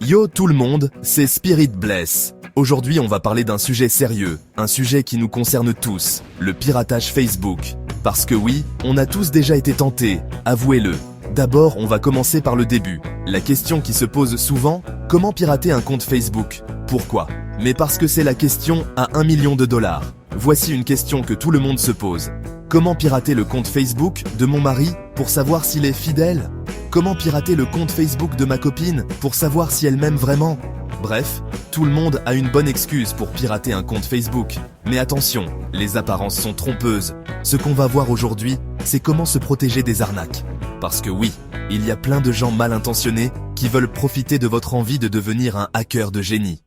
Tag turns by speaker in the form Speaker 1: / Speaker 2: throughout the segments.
Speaker 1: Yo tout le monde, c'est Spirit Bless. Aujourd'hui on va parler d'un sujet sérieux, un sujet qui nous concerne tous, le piratage Facebook. Parce que oui, on a tous déjà été tentés, avouez-le. D'abord, on va commencer par le début. La question qui se pose souvent, comment pirater un compte Facebook? Pourquoi? Mais parce que c'est la question à 1 million de dollars. Voici une question que tout le monde se pose. Comment pirater le compte Facebook de mon mari pour savoir s'il est fidèle? Comment pirater le compte Facebook de ma copine pour savoir si elle m'aime vraiment? Bref, tout le monde a une bonne excuse pour pirater un compte Facebook. Mais attention, les apparences sont trompeuses. Ce qu'on va voir aujourd'hui, c'est comment se protéger des arnaques. Parce que oui, il y a plein de gens mal intentionnés qui veulent profiter de votre envie de devenir un hacker de génie.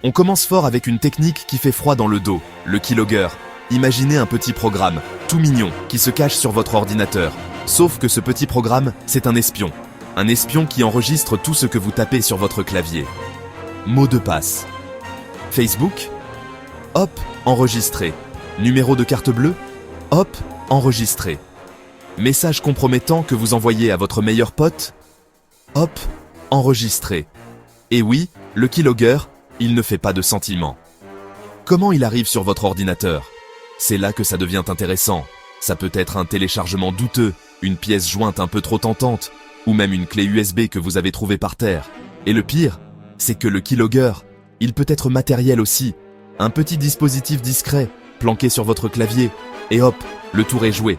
Speaker 1: On commence fort avec une technique qui fait froid dans le dos, le keylogger. Imaginez un petit programme, tout mignon, qui se cache sur votre ordinateur. Sauf que ce petit programme, c'est un espion. Un espion qui enregistre tout ce que vous tapez sur votre clavier. Mot de passe. Facebook. Hop, enregistré. Numéro de carte bleue. Hop, enregistré. Message compromettant que vous envoyez à votre meilleur pote. Hop, enregistré. Et oui, le keylogger, il ne fait pas de sentiments. Comment il arrive sur votre ordinateur? C'est là que ça devient intéressant. Ça peut être un téléchargement douteux, une pièce jointe un peu trop tentante, ou même une clé USB que vous avez trouvée par terre. Et le pire, c'est que le keylogger, il peut être matériel aussi. Un petit dispositif discret, planqué sur votre clavier, et hop, le tour est joué.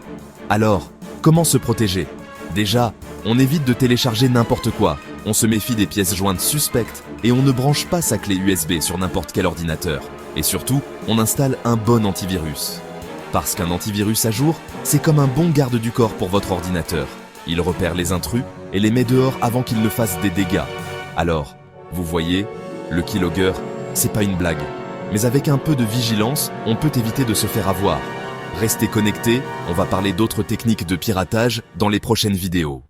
Speaker 1: Alors, comment se protéger? Déjà, on évite de télécharger n'importe quoi. On se méfie des pièces jointes suspectes et on ne branche pas sa clé USB sur n'importe quel ordinateur. Et surtout, on installe un bon antivirus. Parce qu'un antivirus à jour, c'est comme un bon garde du corps pour votre ordinateur. Il repère les intrus et les met dehors avant qu'ils ne fassent des dégâts. Alors, vous voyez, le keylogger, c'est pas une blague. Mais avec un peu de vigilance, on peut éviter de se faire avoir. Restez connectés, on va parler d'autres techniques de piratage dans les prochaines vidéos.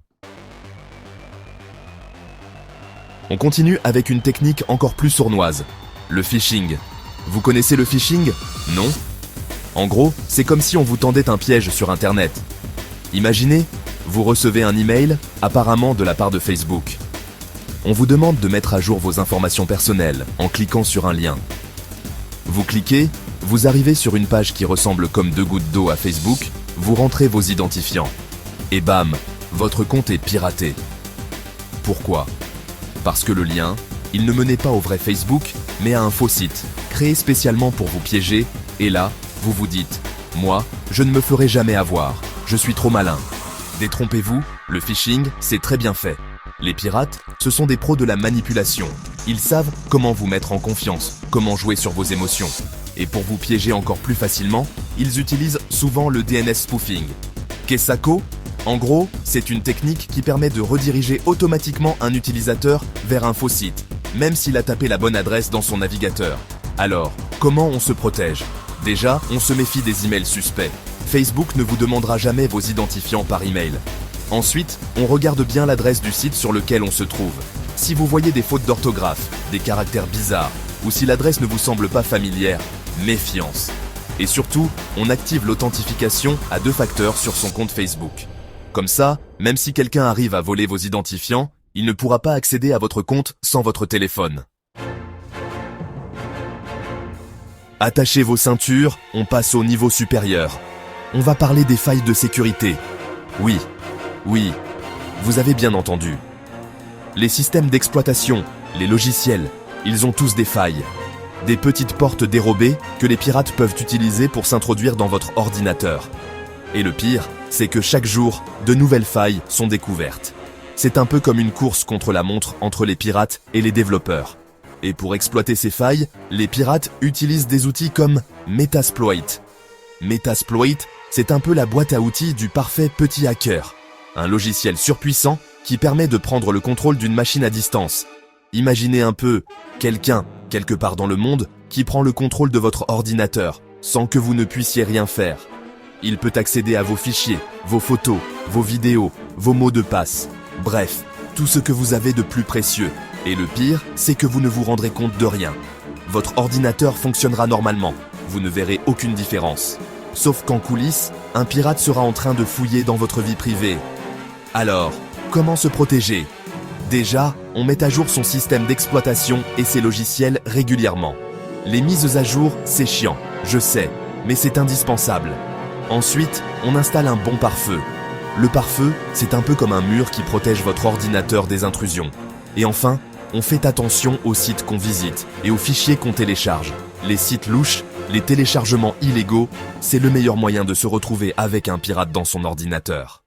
Speaker 1: On continue avec une technique encore plus sournoise, le phishing. Vous connaissez le phishing? Non? En gros, c'est comme si on vous tendait un piège sur Internet. Imaginez, vous recevez un email, apparemment de la part de Facebook. On vous demande de mettre à jour vos informations personnelles en cliquant sur un lien. Vous cliquez, vous arrivez sur une page qui ressemble comme 2 gouttes d'eau à Facebook, vous rentrez vos identifiants. Et bam, votre compte est piraté. Pourquoi? Parce que le lien, il ne menait pas au vrai Facebook, mais à un faux site, créé spécialement pour vous piéger, et là, vous vous dites « Moi, je ne me ferai jamais avoir, je suis trop malin ». Détrompez-vous, le phishing, c'est très bien fait. Les pirates, ce sont des pros de la manipulation. Ils savent comment vous mettre en confiance, comment jouer sur vos émotions. Et pour vous piéger encore plus facilement, ils utilisent souvent le DNS spoofing. Qu'est-ce que ça? En gros, c'est une technique qui permet de rediriger automatiquement un utilisateur vers un faux site, même s'il a tapé la bonne adresse dans son navigateur. Alors, comment on se protège? Déjà, on se méfie des emails suspects. Facebook ne vous demandera jamais vos identifiants par email. Ensuite, on regarde bien l'adresse du site sur lequel on se trouve. Si vous voyez des fautes d'orthographe, des caractères bizarres, ou si l'adresse ne vous semble pas familière, méfiance. Et surtout, on active l'authentification à 2 facteurs sur son compte Facebook. Comme ça, même si quelqu'un arrive à voler vos identifiants, il ne pourra pas accéder à votre compte sans votre téléphone. Attachez vos ceintures, on passe au niveau supérieur. On va parler des failles de sécurité. Oui, vous avez bien entendu. Les systèmes d'exploitation, les logiciels, ils ont tous des failles. Des petites portes dérobées que les pirates peuvent utiliser pour s'introduire dans votre ordinateur. Et le pire, c'est que chaque jour, de nouvelles failles sont découvertes. C'est un peu comme une course contre la montre entre les pirates et les développeurs. Et pour exploiter ces failles, les pirates utilisent des outils comme Metasploit. Metasploit, c'est un peu la boîte à outils du parfait petit hacker. Un logiciel surpuissant qui permet de prendre le contrôle d'une machine à distance. Imaginez un peu quelqu'un, quelque part dans le monde, qui prend le contrôle de votre ordinateur, sans que vous ne puissiez rien faire. Il peut accéder à vos fichiers, vos photos, vos vidéos, vos mots de passe. Bref, tout ce que vous avez de plus précieux. Et le pire, c'est que vous ne vous rendrez compte de rien. Votre ordinateur fonctionnera normalement. Vous ne verrez aucune différence. Sauf qu'en coulisses, un pirate sera en train de fouiller dans votre vie privée. Alors, comment se protéger? Déjà, on met à jour son système d'exploitation et ses logiciels régulièrement. Les mises à jour, c'est chiant, je sais, mais c'est indispensable. Ensuite, on installe un bon pare-feu. Le pare-feu, c'est un peu comme un mur qui protège votre ordinateur des intrusions. Et enfin, on fait attention aux sites qu'on visite et aux fichiers qu'on télécharge. Les sites louches, les téléchargements illégaux, c'est le meilleur moyen de se retrouver avec un pirate dans son ordinateur.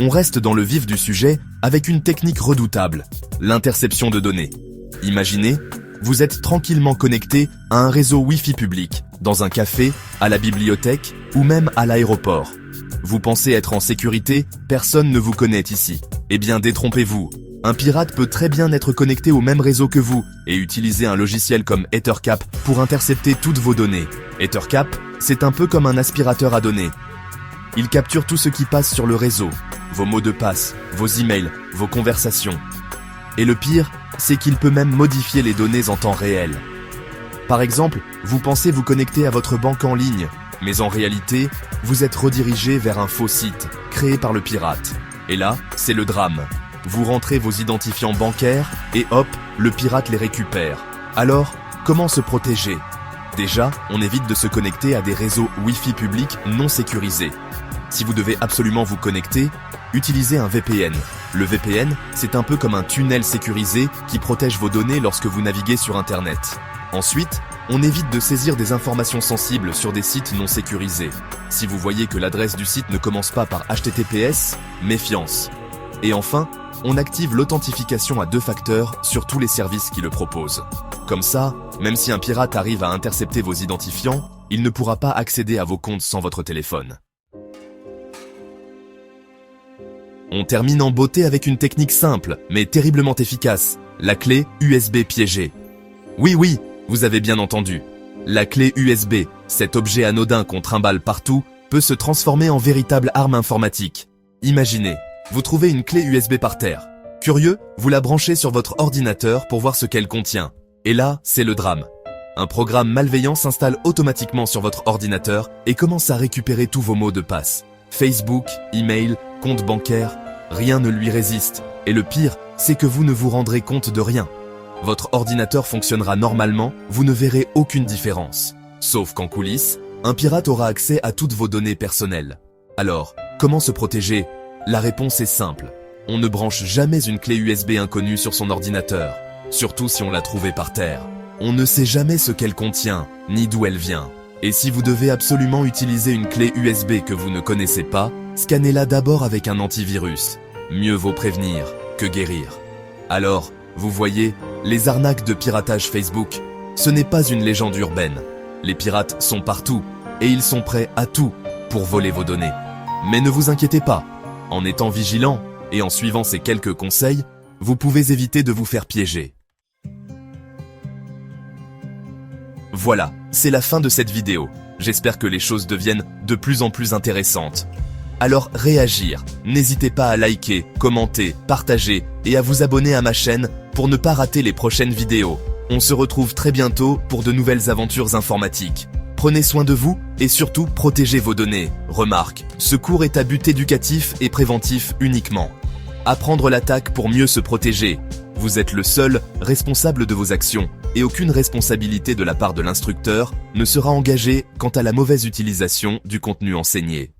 Speaker 1: On reste dans le vif du sujet avec une technique redoutable, l'interception de données. Imaginez, vous êtes tranquillement connecté à un réseau Wi-Fi public, dans un café, à la bibliothèque ou même à l'aéroport. Vous pensez être en sécurité, personne ne vous connaît ici. Eh bien détrompez-vous, un pirate peut très bien être connecté au même réseau que vous et utiliser un logiciel comme Ethercap pour intercepter toutes vos données. Ethercap, c'est un peu comme un aspirateur à données. Il capture tout ce qui passe sur le réseau, vos mots de passe, vos emails, vos conversations. Et le pire, c'est qu'il peut même modifier les données en temps réel. Par exemple, vous pensez vous connecter à votre banque en ligne, mais en réalité, vous êtes redirigé vers un faux site, créé par le pirate. Et là, c'est le drame. Vous rentrez vos identifiants bancaires, et hop, le pirate les récupère. Alors, comment se protéger? Déjà, on évite de se connecter à des réseaux Wi-Fi publics non sécurisés. Si vous devez absolument vous connecter, utilisez un VPN. Le VPN, c'est un peu comme un tunnel sécurisé qui protège vos données lorsque vous naviguez sur Internet. Ensuite, on évite de saisir des informations sensibles sur des sites non sécurisés. Si vous voyez que l'adresse du site ne commence pas par HTTPS, méfiance. Et enfin, on active l'authentification à 2 facteurs sur tous les services qui le proposent. Comme ça, même si un pirate arrive à intercepter vos identifiants, il ne pourra pas accéder à vos comptes sans votre téléphone. On termine en beauté avec une technique simple, mais terriblement efficace, la clé USB piégée. Oui, vous avez bien entendu. La clé USB, cet objet anodin qu'on trimballe partout, peut se transformer en véritable arme informatique. Imaginez, vous trouvez une clé USB par terre. Curieux, vous la branchez sur votre ordinateur pour voir ce qu'elle contient. Et là, c'est le drame. Un programme malveillant s'installe automatiquement sur votre ordinateur et commence à récupérer tous vos mots de passe. Facebook, email, compte bancaire, rien ne lui résiste. Et le pire, c'est que vous ne vous rendrez compte de rien. Votre ordinateur fonctionnera normalement, vous ne verrez aucune différence. Sauf qu'en coulisses, un pirate aura accès à toutes vos données personnelles. Alors, comment se protéger? La réponse est simple. On ne branche jamais une clé USB inconnue sur son ordinateur, surtout si on l'a trouvée par terre. On ne sait jamais ce qu'elle contient, ni d'où elle vient. Et si vous devez absolument utiliser une clé USB que vous ne connaissez pas, scannez-la d'abord avec un antivirus. Mieux vaut prévenir que guérir. Alors, vous voyez, les arnaques de piratage Facebook, ce n'est pas une légende urbaine. Les pirates sont partout, et ils sont prêts à tout pour voler vos données. Mais ne vous inquiétez pas, en étant vigilant et en suivant ces quelques conseils, vous pouvez éviter de vous faire piéger. Voilà, c'est la fin de cette vidéo. J'espère que les choses deviennent de plus en plus intéressantes. Alors réagir, n'hésitez pas à liker, commenter, partager et à vous abonner à ma chaîne pour ne pas rater les prochaines vidéos. On se retrouve très bientôt pour de nouvelles aventures informatiques. Prenez soin de vous et surtout protégez vos données. Remarque, ce cours est à but éducatif et préventif uniquement. Apprendre l'attaque pour mieux se protéger. Vous êtes le seul responsable de vos actions et aucune responsabilité de la part de l'instructeur ne sera engagée quant à la mauvaise utilisation du contenu enseigné.